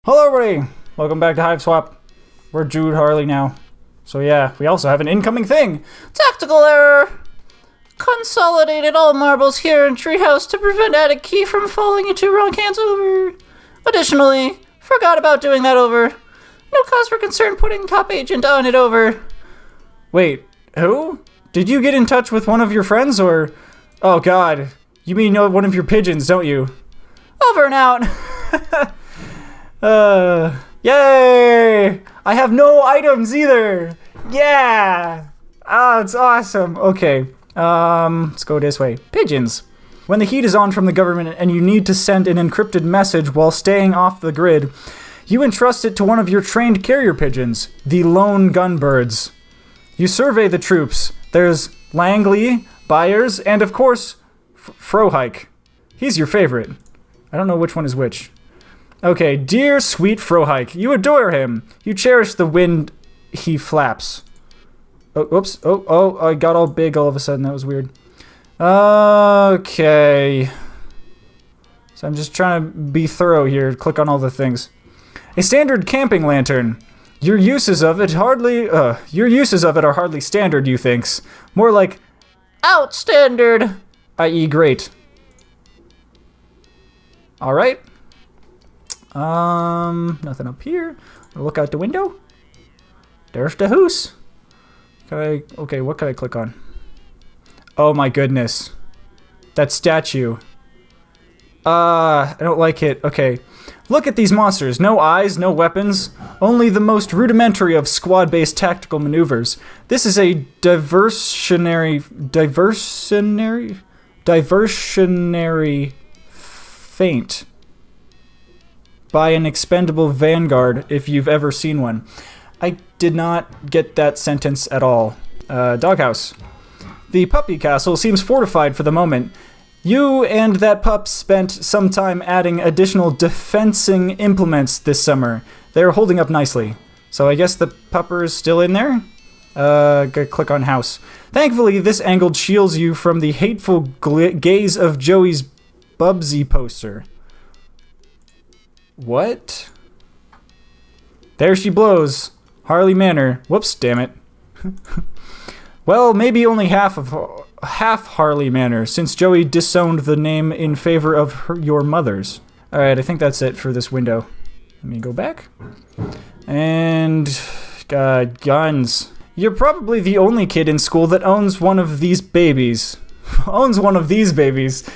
Hello everybody! Welcome back to Hiveswap. We're Jude Harley now. So yeah, we also have an incoming thing. Tactical error! Consolidated all marbles here in Treehouse to prevent added key from falling into wrong hands over. Additionally, forgot about doing that over. No cause for concern putting top agent on it over. Wait, who? Did you get in touch with one of your friends or... Oh god, you mean one of your pigeons, don't you? Over and out. Yay! I have no items either! Yeah! Ah, it's awesome. Okay, let's go this way. Pigeons. When the heat is on from the government and you need to send an encrypted message while staying off the grid, you entrust it to one of your trained carrier pigeons, the lone gunbirds. You survey the troops. There's Langley, Byers, and of course, FROHIKE. He's your favorite. I don't know which one is which. Okay, dear sweet FROHIKE, you adore him. You cherish the wind he flaps. Oh, oops. Oh, I got all big all of a sudden. That was weird. Okay. So I'm just trying to be thorough here. Click on all the things. A standard camping lantern. Your uses of it are hardly standard, you thinks. More like Outstandard! i.e. great. Alright. Nothing up here. I'll look out the window. There's the house. Okay, what can I click on? Oh my goodness. That statue. I don't like it. Okay. Look at these monsters. No eyes, no weapons. Only the most rudimentary of squad-based tactical maneuvers. This is a diversionary feint by an expendable vanguard, if you've ever seen one. I did not get that sentence at all. Doghouse. The puppy castle seems fortified for the moment. You and that pup spent some time adding additional defensing implements this summer. They're holding up nicely. So I guess the pupper is still in there? Click on house. Thankfully, this angle shields you from the hateful gaze of Joey's Bubsy poster. What? There she blows. Harley Manor. Whoops, damn it. Well, maybe only half Harley Manor, since Joey disowned the name in favor of your mother's. Alright, I think that's it for this window. Let me go back. And... guns. You're probably the only kid in school that owns one of these babies. Owns one of these babies.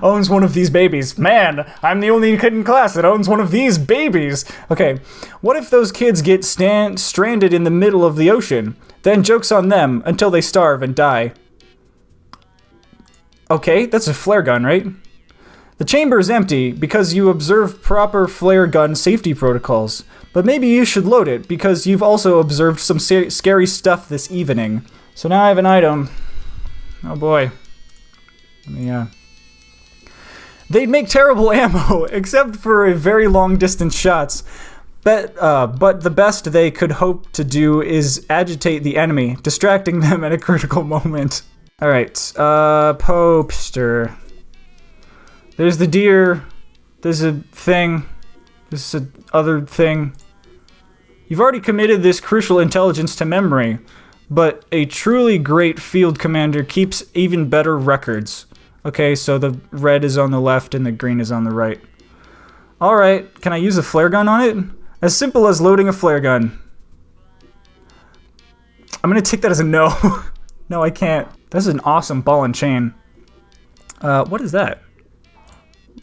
Owns one of these babies. Man, I'm the only kid in class that owns one of these babies. Okay, what if those kids get stranded in the middle of the ocean? Then joke's on them until they starve and die. Okay, that's a flare gun, right? The chamber is empty because you observe proper flare gun safety protocols. But maybe you should load it because you've also observed some scary stuff this evening. So now I have an item. Oh boy. Yeah. They'd make terrible ammo, except for a very long distance shots. But the best they could hope to do is agitate the enemy, distracting them at a critical moment. Alright, poster. There's the deer. There's a thing. There's a other thing. You've already committed this crucial intelligence to memory. But a truly great field commander keeps even better records. Okay, so the red is on the left and the green is on the right. Alright, can I use a flare gun on it? As simple as loading a flare gun. I'm gonna take that as a no. No, I can't. This is an awesome ball and chain. What is that?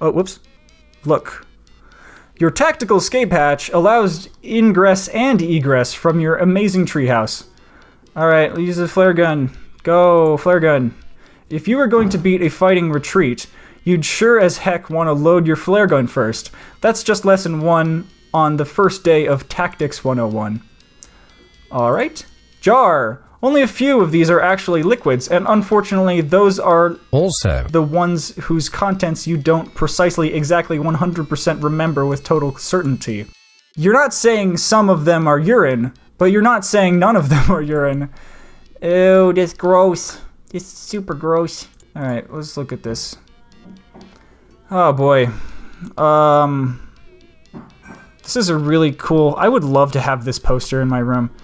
Oh, whoops. Look. Your tactical escape hatch allows ingress and egress from your amazing treehouse. Alright, use a flare gun. Go, flare gun. If you were going to beat a fighting retreat, you'd sure as heck want to load your flare gun first. That's just lesson 1 on the first day of Tactics 101. Alright. Jar. Only a few of these are actually liquids, and unfortunately those are also the ones whose contents you don't precisely exactly 100% remember with total certainty. You're not saying some of them are urine, but you're not saying none of them are urine. Ew, this gross. This is super gross. Alright, let's look at this. The This is a really cool... I would love to have this poster in my room.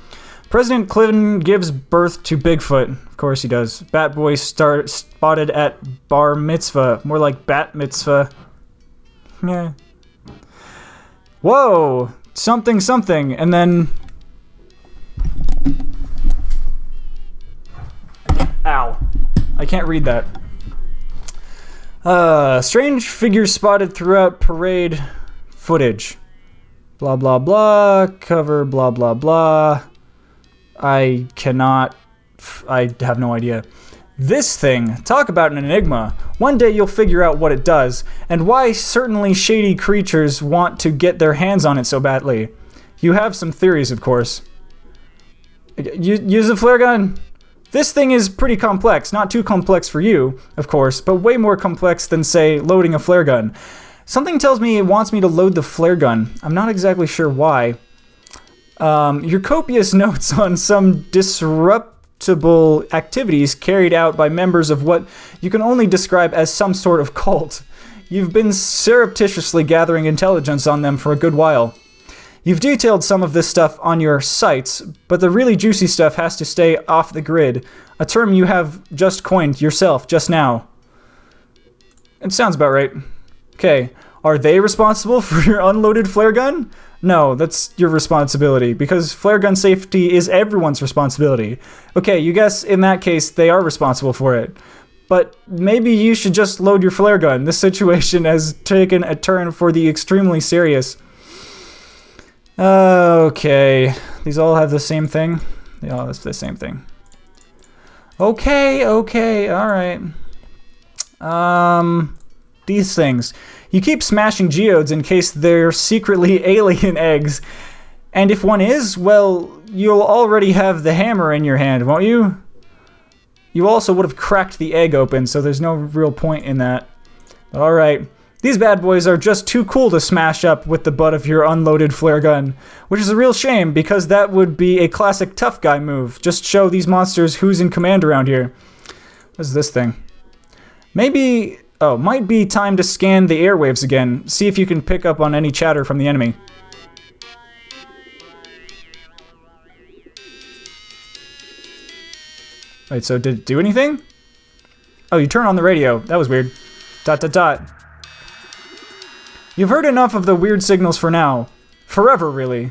President Clinton gives birth to Bigfoot. Of course he does. Bat Boy spotted at bar mitzvah. More like bat mitzvah. Yeah. Whoa! Something, something. And then... Ow. I can't read that. Strange figures spotted throughout parade footage. Blah, blah, blah. Cover, blah, blah, blah. I have no idea. This thing, talk about an enigma. One day you'll figure out what it does, and why certainly shady creatures want to get their hands on it so badly. You have some theories, of course. Use a flare gun? This thing is pretty complex. Not too complex for you, of course, but way more complex than, say, loading a flare gun. Something tells me it wants me to load the flare gun. I'm not exactly sure why. Your copious notes on some disruptible activities carried out by members of what you can only describe as some sort of cult. You've been surreptitiously gathering intelligence on them for a good while. You've detailed some of this stuff on your sites, but the really juicy stuff has to stay off the grid, a term you have just coined yourself just now. It sounds about right. Okay, are they responsible for your unloaded flare gun? No, that's your responsibility, because flare gun safety is everyone's responsibility. Okay, you guess in that case they are responsible for it. But maybe you should just load your flare gun. This situation has taken a turn for the extremely serious. Okay, these all have the same thing? They all have the same thing. Okay, alright. These things. You keep smashing geodes in case they're secretly alien eggs. And if one is, well, you'll already have the hammer in your hand, won't you? You also would have cracked the egg open, so there's no real point in that. Alright. These bad boys are just too cool to smash up with the butt of your unloaded flare gun. Which is a real shame, because that would be a classic tough guy move. Just show these monsters who's in command around here. What is this thing? Maybe... Oh, might be time to scan the airwaves again. See if you can pick up on any chatter from the enemy. Wait, so did it do anything? Oh, you turn on the radio. That was weird. ... You've heard enough of the weird signals for now. Forever, really.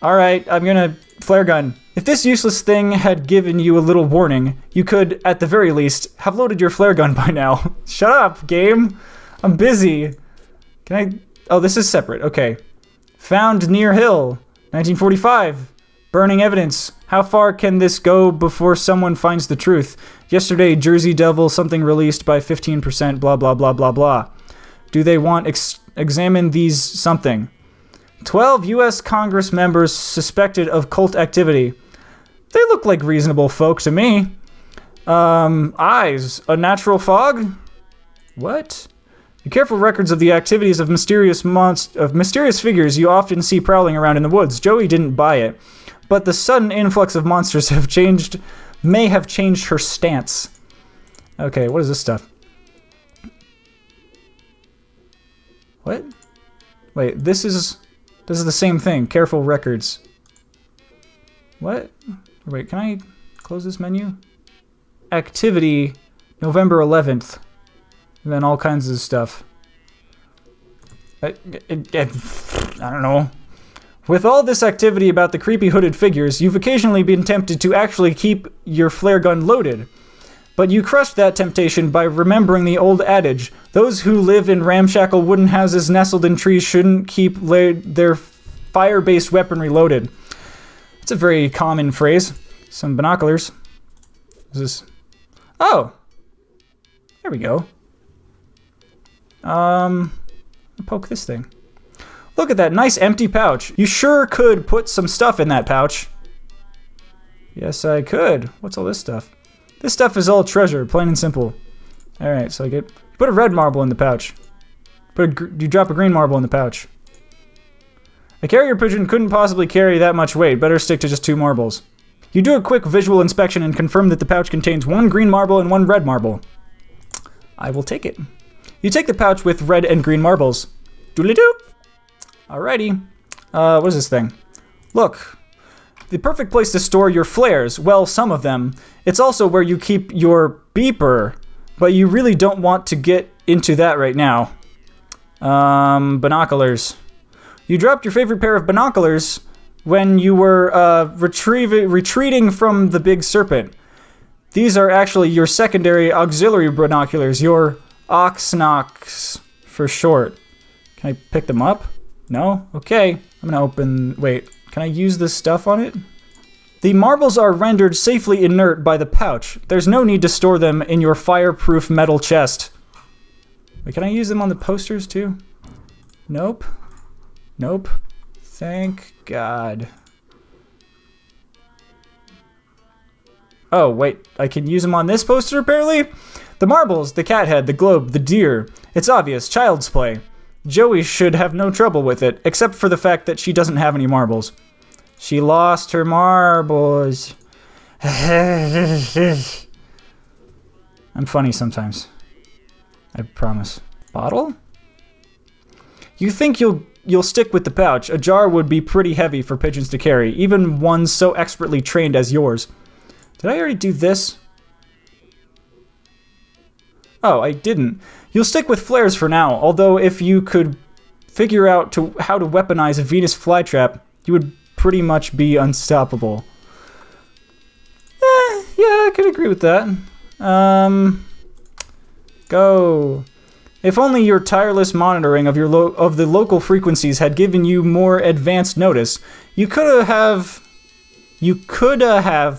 Alright, I'm gonna flare gun. If this useless thing had given you a little warning, you could, at the very least, have loaded your flare gun by now. Shut up, game. I'm busy. Can I... Oh, this is separate. Okay. Found near hill. 1945. Burning evidence. How far can this go before someone finds the truth? Yesterday, Jersey Devil, something released by 15%, blah, blah, blah, blah, blah. Do they want examine these something? 12 U.S. Congress members suspected of cult activity. They look like reasonable folk to me. Eyes. A natural fog? What? Be careful records of the activities of mysterious figures you often see prowling around in the woods. Joey didn't buy it. But the sudden influx of monsters may have changed her stance. Okay, what is this stuff? What? Wait, this is the same thing. Careful records. What? Wait, can I close this menu? Activity, November 11th. And then all kinds of stuff. I don't know. With all this activity about the creepy hooded figures, you've occasionally been tempted to actually keep your flare gun loaded. But you crushed that temptation by remembering the old adage, those who live in ramshackle wooden houses nestled in trees shouldn't keep their fire-based weaponry loaded. It's a very common phrase. Some binoculars. Is this... Oh! There we go. I'll poke this thing. Look at that nice empty pouch. You sure could put some stuff in that pouch. Yes, I could. What's all this stuff? This stuff is all treasure, plain and simple. Alright, so put a red marble in the pouch. You drop a green marble in the pouch. A carrier pigeon couldn't possibly carry that much weight. Better stick to just 2 marbles. You do a quick visual inspection and confirm that the pouch contains 1 green marble and 1 red marble. I will take it. You take the pouch with red and green marbles. Doodly-doo! Alrighty. What is this thing? Look. The perfect place to store your flares. Well, some of them. It's also where you keep your beeper. But you really don't want to get into that right now. Binoculars. You dropped your favorite pair of binoculars when you were retreating from the big serpent. These are actually your secondary auxiliary binoculars, your Oxnox for short. Can I pick them up? No? Okay. I'm gonna open... Wait. Can I use this stuff on it? The marbles are rendered safely inert by the pouch. There's no need to store them in your fireproof metal chest. Wait, can I use them on the posters too? Nope. Nope. Thank God. Oh, wait. I can use them on this poster apparently? The marbles, the cat head, the globe, the deer. It's obvious. Child's play. Joey should have no trouble with it, except for the fact that she doesn't have any marbles. She lost her marbles. I'm funny sometimes. I promise. Bottle? You think you'll stick with the pouch. A jar would be pretty heavy for pigeons to carry, even one so expertly trained as yours. Did I already do this? Oh, I didn't. You'll stick with flares for now, although if you could figure out how to weaponize a Venus flytrap, you would pretty much be unstoppable. Yeah, I could agree with that. Go. If only your tireless monitoring of the local frequencies had given you more advanced notice, you could have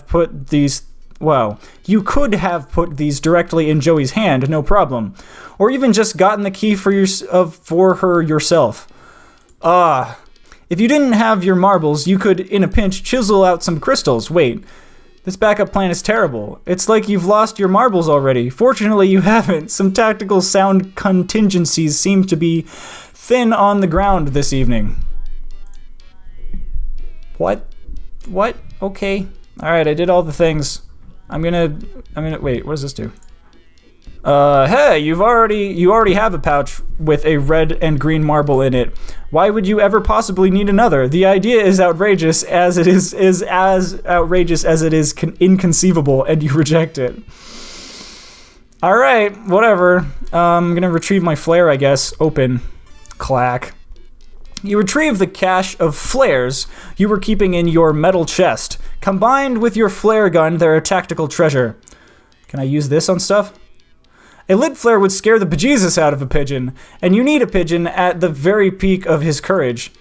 put these directly in Joey's hand, no problem. Or even just gotten the key for her yourself. If you didn't have your marbles, you could, in a pinch, chisel out some crystals. Wait, this backup plan is terrible. It's like you've lost your marbles already. Fortunately, you haven't. Some tactical sound contingencies seem to be thin on the ground this evening. What? Okay. Alright, I did all the things. I'm gonna wait, what does this do? Hey, you already have a pouch with a red and green marble in it. Why would you ever possibly need another? The idea is outrageous as it is as outrageous as it is inconceivable, and you reject it. Alright, whatever. I'm gonna retrieve my flare, I guess. Open. Clack. You retrieve the cache of flares you were keeping in your metal chest. Combined with your flare gun, they're a tactical treasure. Can I use this on stuff? A lit flare would scare the bejesus out of a pigeon, and you need a pigeon at the very peak of his courage.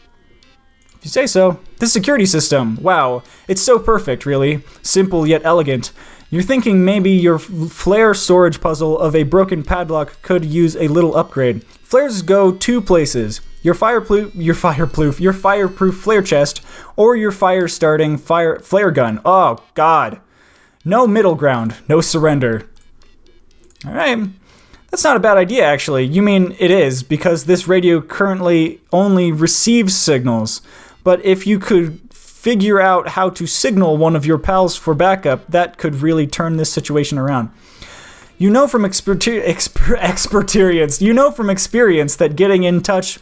If you say so. This security system, wow, it's so perfect, really. Simple yet elegant. You're thinking maybe your flare storage puzzle of a broken padlock could use a little upgrade. Flares go two places. Your fireproof flare chest, or your fire-starting flare gun. Oh, God. No middle ground. No surrender. Alright. That's not a bad idea, actually. You mean it is, because this radio currently only receives signals. But if you could figure out how to signal one of your pals for backup, that could really turn this situation around. You know from experience that getting in touch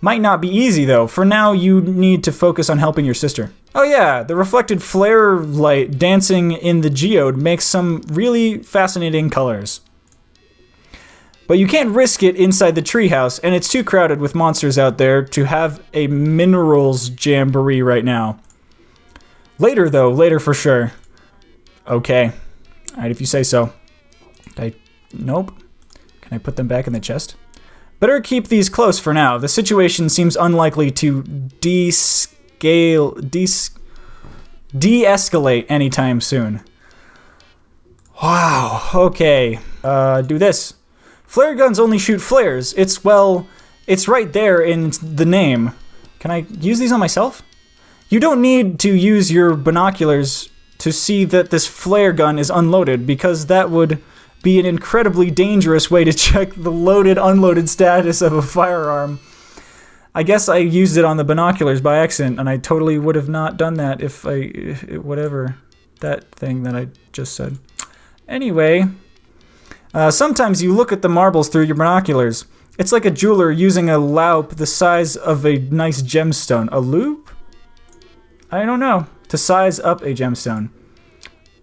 might not be easy, though. For now, you need to focus on helping your sister. Oh yeah, the reflected flare light dancing in the geode makes some really fascinating colors. But you can't risk it inside the treehouse, and it's too crowded with monsters out there to have a minerals jamboree right now. Later, though. Later for sure. Okay. Alright, if you say so. Nope. Can I put them back in the chest? Better keep these close for now. The situation seems unlikely to de-escalate anytime soon. Wow. Okay. Do this. Flare guns only shoot flares. It's right there in the name. Can I use these on myself? You don't need to use your binoculars to see that this flare gun is unloaded, because that would be an incredibly dangerous way to check the loaded-unloaded status of a firearm. I guess I used it on the binoculars by accident, and I totally would have not done that if whatever that thing that I just said. Anyway, sometimes you look at the marbles through your binoculars. It's like a jeweler using a loupe the size of a nice gemstone. A loupe? I don't know. To size up a gemstone.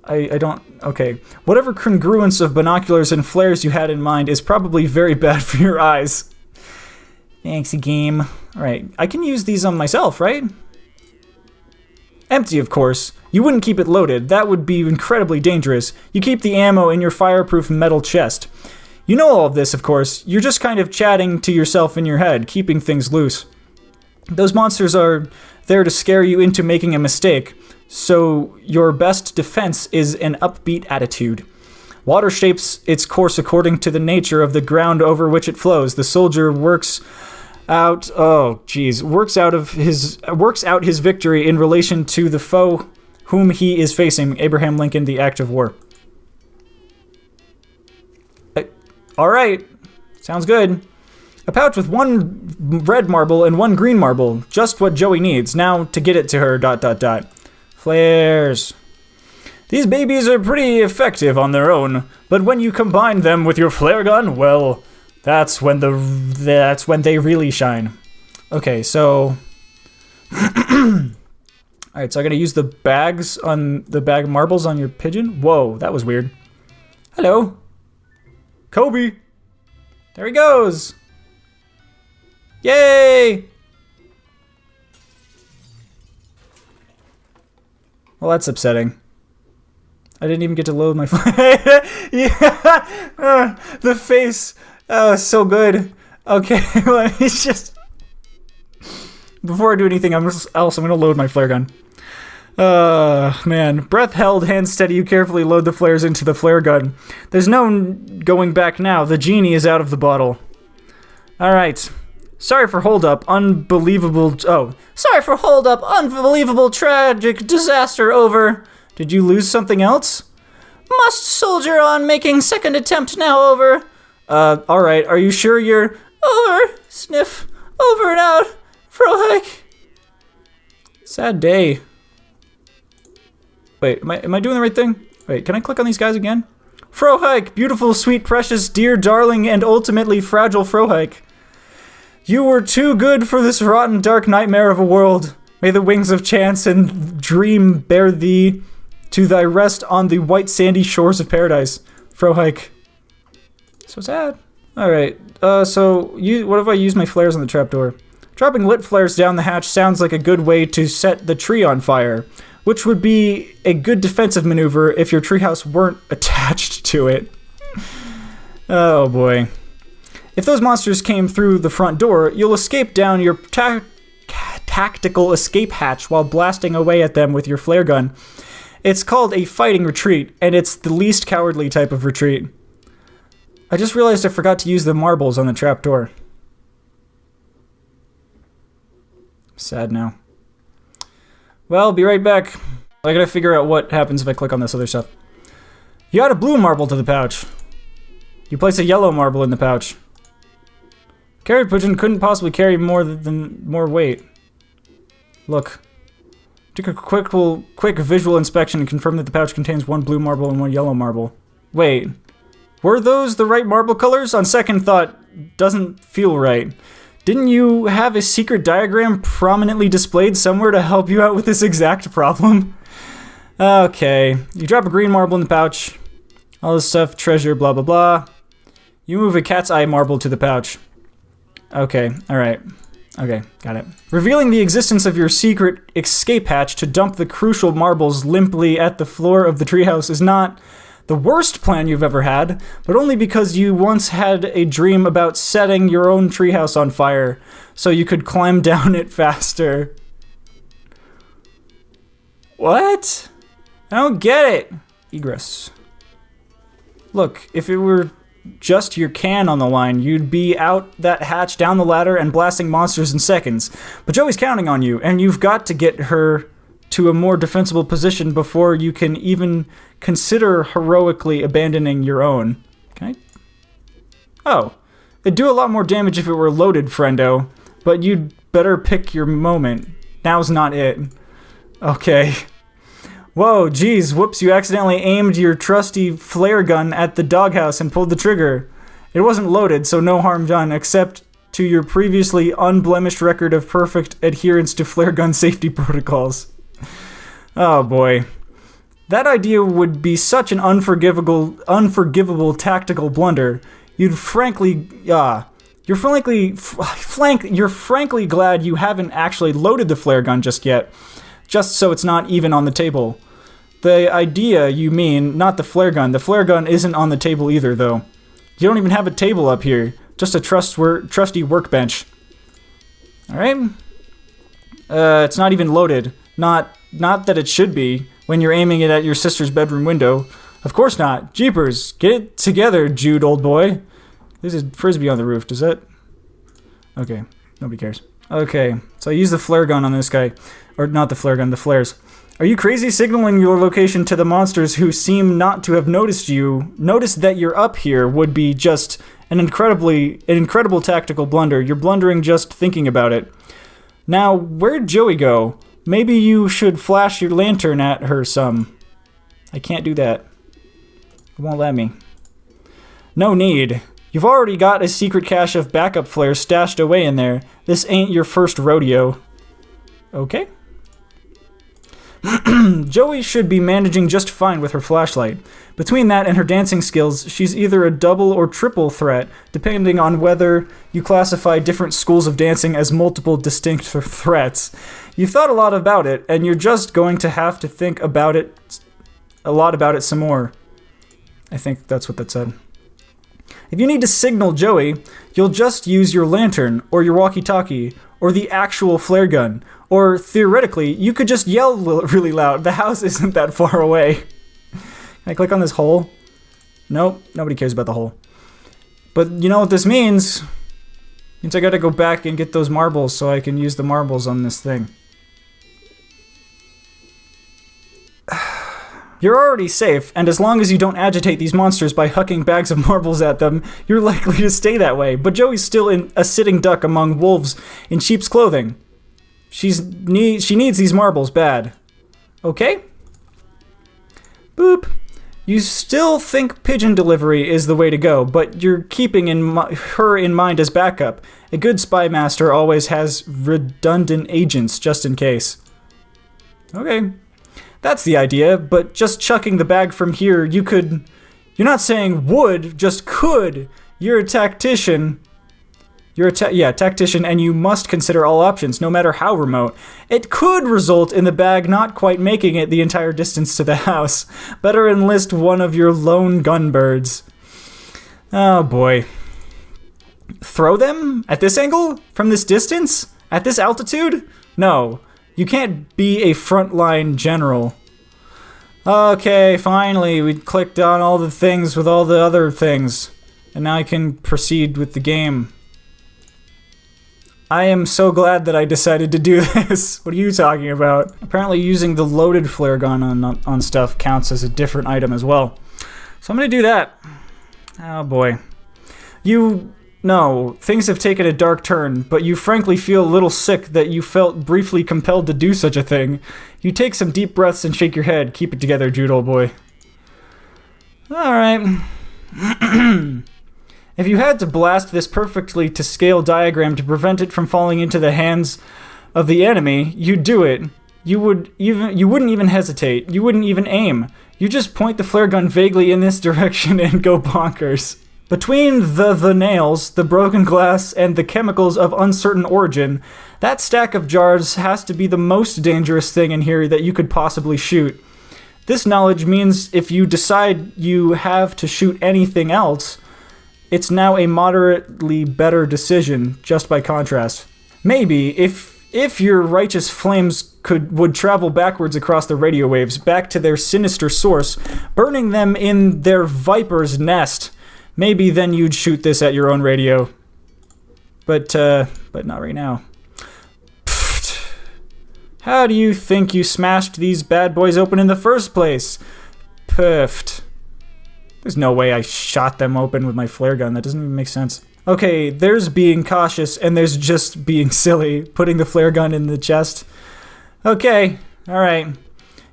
I don't... Okay. Whatever congruence of binoculars and flares you had in mind is probably very bad for your eyes. Thanks, game. Alright, I can use these on myself, right? Empty, of course. You wouldn't keep it loaded. That would be incredibly dangerous. You keep the ammo in your fireproof metal chest. You know all of this, of course. You're just kind of chatting to yourself in your head, keeping things loose. Those monsters are there to scare you into making a mistake, so your best defense is an upbeat attitude. Water shapes its course according to the nature of the ground over which it flows. The soldier works out his victory in relation to the foe whom he is facing. Abraham Lincoln, The Act of War. All right, sounds good. A pouch with 1 red marble and 1 green marble. Just what Joey needs. Now to get it to her, ... Flares. These babies are pretty effective on their own, but when you combine them with your flare gun, well, that's when they really shine. Okay, so... Alright, so I gotta use the bags on the bag of marbles on your pigeon? Whoa, that was weird. Hello. Kobe. There he goes. Yay! Well, that's upsetting. I didn't even get to load my yeah. The face. Oh, so good. Okay, let me just... Before I do anything else, I'm gonna load my flare gun. Man. Breath held, hand steady, you carefully load the flares into the flare gun. There's no going back now. The genie is out of the bottle. Alright. Sorry for hold-up. Unbelievable... Oh. Sorry for hold-up. Unbelievable tragic disaster over. Did you lose something else? Must soldier on, making second attempt now over. Alright. Are you sure you're... Over. Sniff. Over and out. FROHIKE. Sad day. Wait, am I doing the right thing? Wait, can I click on these guys again? FROHIKE, beautiful, sweet, precious, dear, darling, and ultimately fragile FROHIKE. You were too good for this rotten, dark nightmare of a world. May the wings of chance and dream bear thee to thy rest on the white sandy shores of paradise. FROHIKE. So sad. Alright, so what if I use my flares on the trapdoor? Dropping lit flares down the hatch sounds like a good way to set the tree on fire, which would be a good defensive maneuver if your treehouse weren't attached to it. Oh boy. If those monsters came through the front door, you'll escape down your tactical escape hatch while blasting away at them with your flare gun. It's called a fighting retreat, and it's the least cowardly type of retreat. I just realized I forgot to use the marbles on the trapdoor. Sad now. Well, be right back. I gotta figure out what happens if I click on this other stuff. You add a blue marble to the pouch. You place a yellow marble in the pouch. Carry pigeon couldn't possibly carry more weight. Look. Take a quick visual inspection and confirm that the pouch contains 1 blue marble and 1 yellow marble. Wait. Were those the right marble colors? On second thought, doesn't feel right. Didn't you have a secret diagram prominently displayed somewhere to help you out with this exact problem? Okay. You drop a green marble in the pouch. All this stuff, treasure, blah, blah, blah. You move a cat's eye marble to the pouch. Okay, alright. Okay, got it. Revealing the existence of your secret escape hatch to dump the crucial marbles limply at the floor of the treehouse is not the worst plan you've ever had, but only because you once had a dream about setting your own treehouse on fire so you could climb down it faster. What? I don't get it. Egress. Look, if it were just your can on the line, you'd be out that hatch, down the ladder, and blasting monsters in seconds. But Joey's counting on you, and you've got to get her to a more defensible position before you can even consider heroically abandoning your own. Can I? Oh. It'd do a lot more damage if it were loaded, friendo. But you'd better pick your moment. Now's not it. Okay. Whoa, geez, whoops, you accidentally aimed your trusty flare gun at the doghouse and pulled the trigger. It wasn't loaded, so no harm done, except to your previously unblemished record of perfect adherence to flare gun safety protocols. Oh boy. That idea would be such an unforgivable tactical blunder. You're frankly glad you haven't actually loaded the flare gun just yet, just so it's not even on the table. The idea, you mean, not the flare gun. The flare gun isn't on the table either, though. You don't even have a table up here, just a trusty workbench. Alright? It's not even loaded. Not that it should be, when you're aiming it at your sister's bedroom window. Of course not. Jeepers, get it together, Jude, old boy. There's a frisbee on the roof, does that? Okay, nobody cares. Okay, so I use the flare gun on this guy. Or not the flare gun, the flares. Are you crazy? Signaling your location to the monsters who seem not to have noticed you. Notice that you're up here would be just an incredible tactical blunder. You're blundering just thinking about it. Now, where'd Joey go? Maybe you should flash your lantern at her some. I can't do that. It won't let me. No need. You've already got a secret cache of backup flares stashed away in there. This ain't your first rodeo. Okay. Joey should be managing just fine with her flashlight. Between that and her dancing skills, she's either a double or triple threat, depending on whether you classify different schools of dancing as multiple distinct threats. You've thought a lot about it, and you're just going to have to think about it a lot about it some more. I think that's what that said. If you need to signal Joey, you'll just use your lantern, or your walkie-talkie, or the actual flare gun. Or, theoretically, you could just yell really loud. The house isn't that far away. Can I click on this hole? Nope, nobody cares about the hole. But you know what this means? It means I gotta go back and get those marbles so I can use the marbles on this thing. You're already safe, and as long as you don't agitate these monsters by hucking bags of marbles at them, you're likely to stay that way. But Joey's still a sitting duck among wolves in sheep's clothing. She needs these marbles bad. Okay? Boop. You still think pigeon delivery is the way to go, but you're keeping her in mind as backup. A good spy master always has redundant agents just in case. Okay. That's the idea, but just chucking the bag from here, you're not saying would, just could. You're a tactician. Tactician, and you must consider all options, no matter how remote. It could result in the bag not quite making it the entire distance to the house. Better enlist one of your lone gunbirds. Oh boy. Throw them? At this angle? From this distance? At this altitude? No. You can't be a frontline general. Okay, finally, we clicked on all the things with all the other things. And now I can proceed with the game. I am so glad that I decided to do this. What are you talking about? Apparently using the loaded flare gun on stuff counts as a different item as well. So I'm gonna do that. Oh boy. No, things have taken a dark turn, but you frankly feel a little sick that you felt briefly compelled to do such a thing. You take some deep breaths and shake your head. Keep it together, Jude, old boy. Alright. If you had to blast this perfectly to scale diagram to prevent it from falling into the hands of the enemy, you'd do it. You wouldn't even hesitate. You wouldn't even aim. You just point the flare gun vaguely in this direction and go bonkers. Between the nails, the broken glass, and the chemicals of uncertain origin, that stack of jars has to be the most dangerous thing in here that you could possibly shoot. This knowledge means if you decide you have to shoot anything else, it's now a moderately better decision, just by contrast. Maybe, if your righteous flames would travel backwards across the radio waves, back to their sinister source, burning them in their viper's nest, maybe then you'd shoot this at your own radio. But not right now. Pfft. How do you think you smashed these bad boys open in the first place? Pfft. There's no way I shot them open with my flare gun. That doesn't even make sense. Okay, there's being cautious, and there's just being silly, putting the flare gun in the chest. Okay, alright.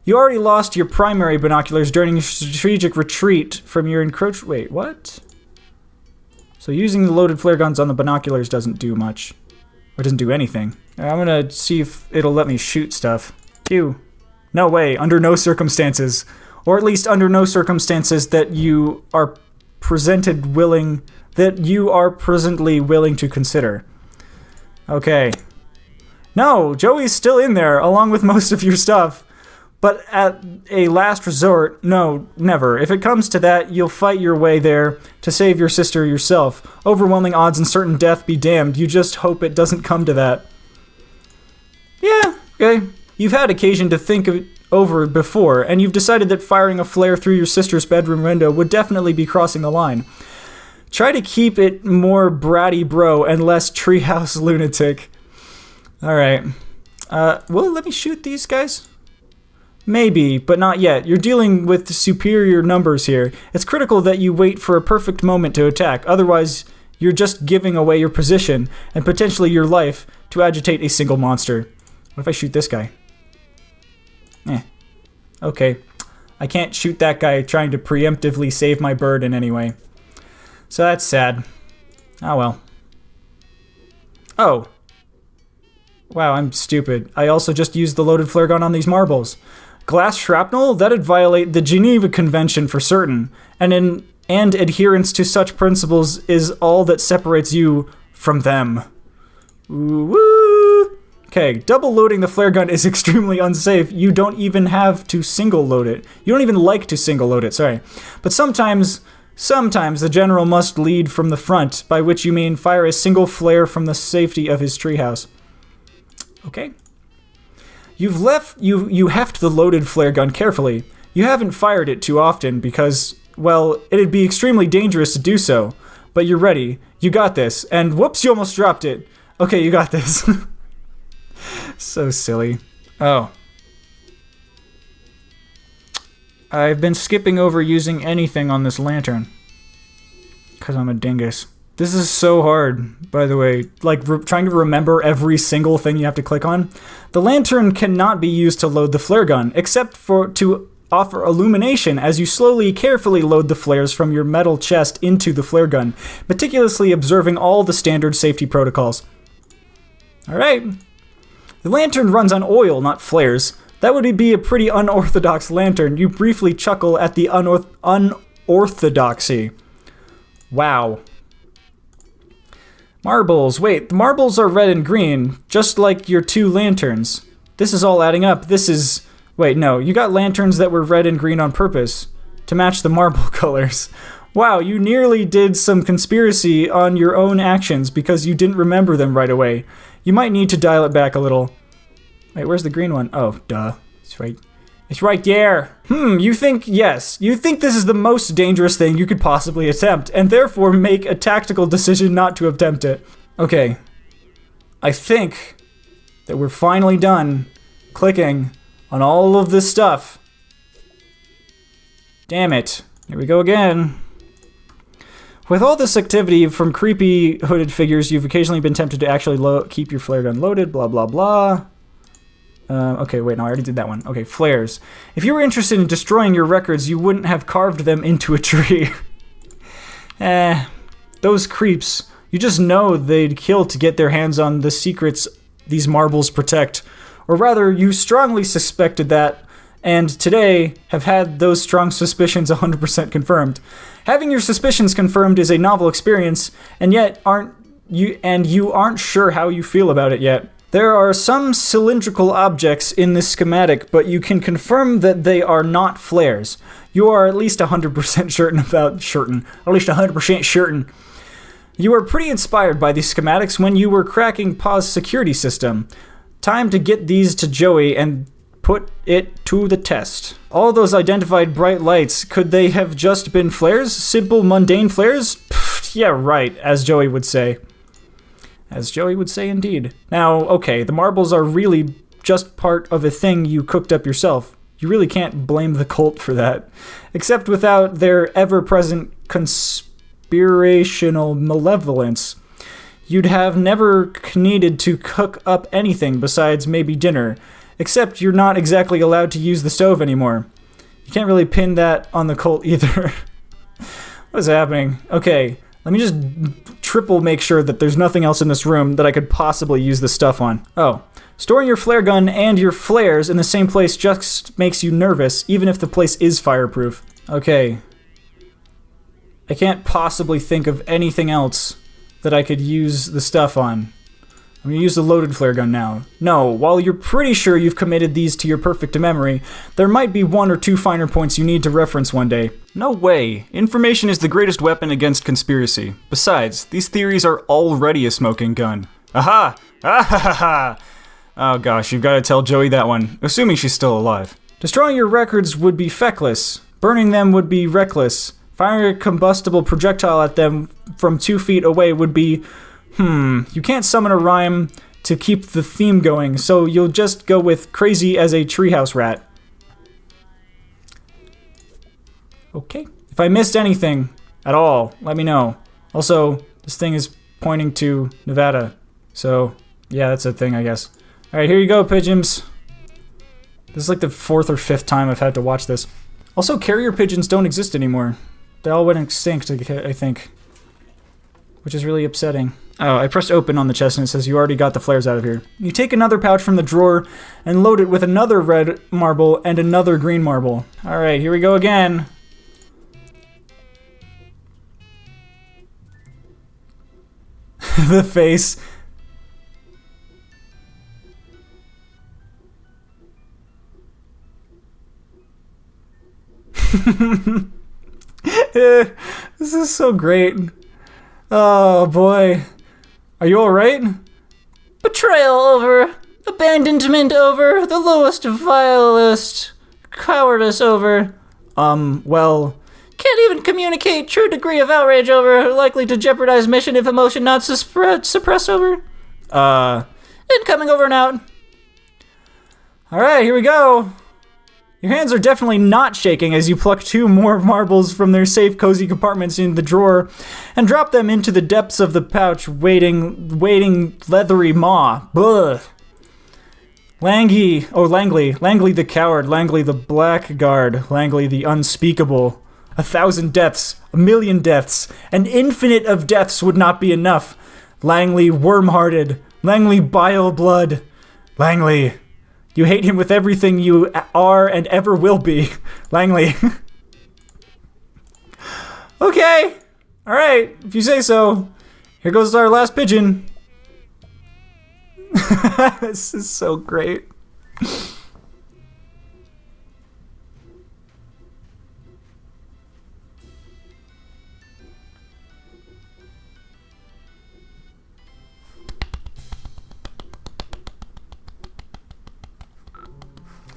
You already lost your primary binoculars during your strategic retreat from your encroach... Wait, what? So using the loaded flare guns on the binoculars doesn't do much. Or doesn't do anything. I'm gonna see if it'll let me shoot stuff. Pew. No way, under no circumstances. Or at least under no circumstances that you are presently willing to consider. Okay. No, Joey's still in there, along with most of your stuff. But at a last resort, no, never. If it comes to that, you'll fight your way there to save your sister yourself. Overwhelming odds and certain death be damned. You just hope it doesn't come to that. Yeah, okay. You've had occasion to think of it over before, and you've decided that firing a flare through your sister's bedroom window would definitely be crossing the line. Try to keep it more bratty bro and less treehouse lunatic. Alright. Will it let me shoot these guys? Maybe, but not yet. You're dealing with superior numbers here. It's critical that you wait for a perfect moment to attack. Otherwise, you're just giving away your position and potentially your life to agitate a single monster. What if I shoot this guy? Okay. I can't shoot that guy trying to preemptively save my bird in any way. So that's sad. Oh well. Oh. Wow, I'm stupid. I also just used the loaded flare gun on these marbles. Glass shrapnel? That'd violate the Geneva Convention for certain. And adherence to such principles is all that separates you from them. Woo! Okay, double loading the flare gun is extremely unsafe. You don't even have to single load it. You don't even like to single load it, sorry. But sometimes the general must lead from the front, by which you mean fire a single flare from the safety of his treehouse. Okay. You heft the loaded flare gun carefully. You haven't fired it too often because, well, it'd be extremely dangerous to do so. But you're ready. You got this. And whoops, you almost dropped it. Okay, you got this. So silly. Oh. I've been skipping over using anything on this lantern. Because I'm a dingus. This is so hard, by the way. Like, trying to remember every single thing you have to click on. The lantern cannot be used to load the flare gun, except to offer illumination as you slowly, carefully load the flares from your metal chest into the flare gun, meticulously observing all the standard safety protocols. Alright. The lantern runs on oil, not flares. That would be a pretty unorthodox lantern. You briefly chuckle at the unorthodoxy. Wow. Marbles. Wait, the marbles are red and green, just like your two lanterns. This is all adding up. This is... Wait, no, you got lanterns that were red and green on purpose, to match the marble colors. Wow, you nearly did some conspiracy on your own actions because you didn't remember them right away. You might need to dial it back a little. Wait, where's the green one? Oh, duh. It's right. It's right there. You think, yes. You think this is the most dangerous thing you could possibly attempt, and therefore make a tactical decision not to attempt it. Okay. I think that we're finally done clicking on all of this stuff. Damn it. Here we go again. With all this activity from creepy hooded figures, you've occasionally been tempted to actually keep your flare gun loaded, blah, blah, blah. Okay, wait, no, I already did that one. Okay, flares. If you were interested in destroying your records, you wouldn't have carved them into a tree. Those creeps. You just know they'd kill to get their hands on the secrets these marbles protect. Or rather, you strongly suspected that, and today have had those strong suspicions 100% confirmed. Having your suspicions confirmed is a novel experience, and yet you aren't sure how you feel about it yet. There are some cylindrical objects in this schematic, but you can confirm that they are not flares. You are at least 100% certain. You were pretty inspired by these schematics when you were cracking Paw's security system. Time to get these to Joey and put it to the test. All those identified bright lights, could they have just been flares? Simple, mundane flares? Pfft, yeah, right, as Joey would say. As Joey would say indeed. Now, okay, the marbles are really just part of a thing you cooked up yourself. You really can't blame the cult for that. Except without their ever-present conspirational malevolence, you'd have never needed to cook up anything besides maybe dinner. Except you're not exactly allowed to use the stove anymore. You can't really pin that on the cult either. What's happening? Okay. Let me just triple make sure that there's nothing else in this room that I could possibly use this stuff on. Oh. Storing your flare gun and your flares in the same place just makes you nervous, even if the place is fireproof. Okay. I can't possibly think of anything else that I could use the stuff on. I'm gonna use the loaded flare gun now. No, while you're pretty sure you've committed these to your perfect memory, there might be 1 or 2 finer points you need to reference one day. No way. Information is the greatest weapon against conspiracy. Besides, these theories are already a smoking gun. Aha! Ah ha ha ha! Oh gosh, you've got to tell Joey that one, assuming she's still alive. Destroying your records would be feckless. Burning them would be reckless. Firing a combustible projectile at them from 2 feet away would be... You can't summon a rhyme to keep the theme going, so you'll just go with crazy as a treehouse rat. Okay. If I missed anything at all, let me know. Also, this thing is pointing to Nevada, so yeah, that's a thing, I guess. Alright, here you go, pigeons. This is like the 4th or 5th time I've had to watch this. Also, carrier pigeons don't exist anymore. They all went extinct, I think. Which is really upsetting. Oh, I pressed open on the chest and it says you already got the flares out of here. You take another pouch from the drawer and load it with another red marble and another green marble. Alright, here we go again. The face. This is so great. Oh boy. Are you alright? Betrayal over. Abandonment over. The lowest, vilest. Cowardice over. Well... Can't even communicate. True degree of outrage over. Likely to jeopardize mission if emotion not suppressed over. Incoming over and out. Alright, here we go. Your hands are definitely not shaking as you pluck 2 more marbles from their safe, cozy compartments in the drawer and drop them into the depths of the pouch, waiting leathery maw. Blah. Langley the coward, Langley the blackguard, Langley the unspeakable. 1,000 deaths, 1,000,000 deaths, an infinite of deaths would not be enough. Langley worm-hearted, Langley bile-blood, Langley... You hate him with everything you are and ever will be. Langley. Okay. Alright, if you say so. Here goes our last pigeon. This is so great.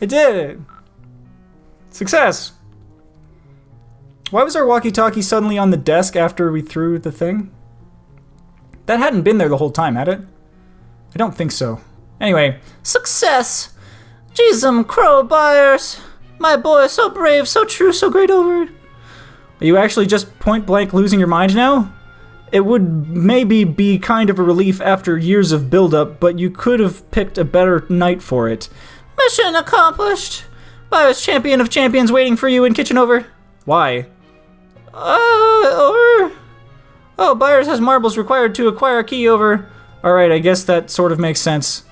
I did it! Success! Why was our walkie-talkie suddenly on the desk after we threw the thing? That hadn't been there the whole time, had it? I don't think so. Anyway. Success! Jeezum crow buyers! My boy, so brave, so true, so great over. Are you actually just point-blank losing your mind now? It would maybe be kind of a relief after years of build-up, but you could have picked a better night for it. Mission accomplished. Buyer's champion of champions waiting for you in kitchen over. Why? Over. Oh, Buyers has marbles required to acquire a key over. Alright, I guess that sort of makes sense.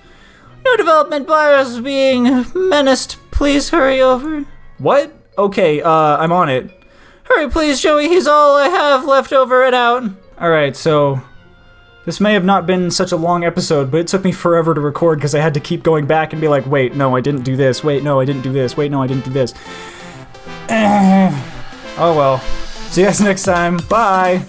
New development, Buyers being menaced. Please hurry over. What? Okay, I'm on it. Hurry please, Joey, he's all I have left over and out. Alright, so... This may have not been such a long episode, but it took me forever to record because I had to keep going back and be like, wait, no, I didn't do this. Wait, no, I didn't do this. Wait, no, I didn't do this. Oh well. See you guys next time. Bye!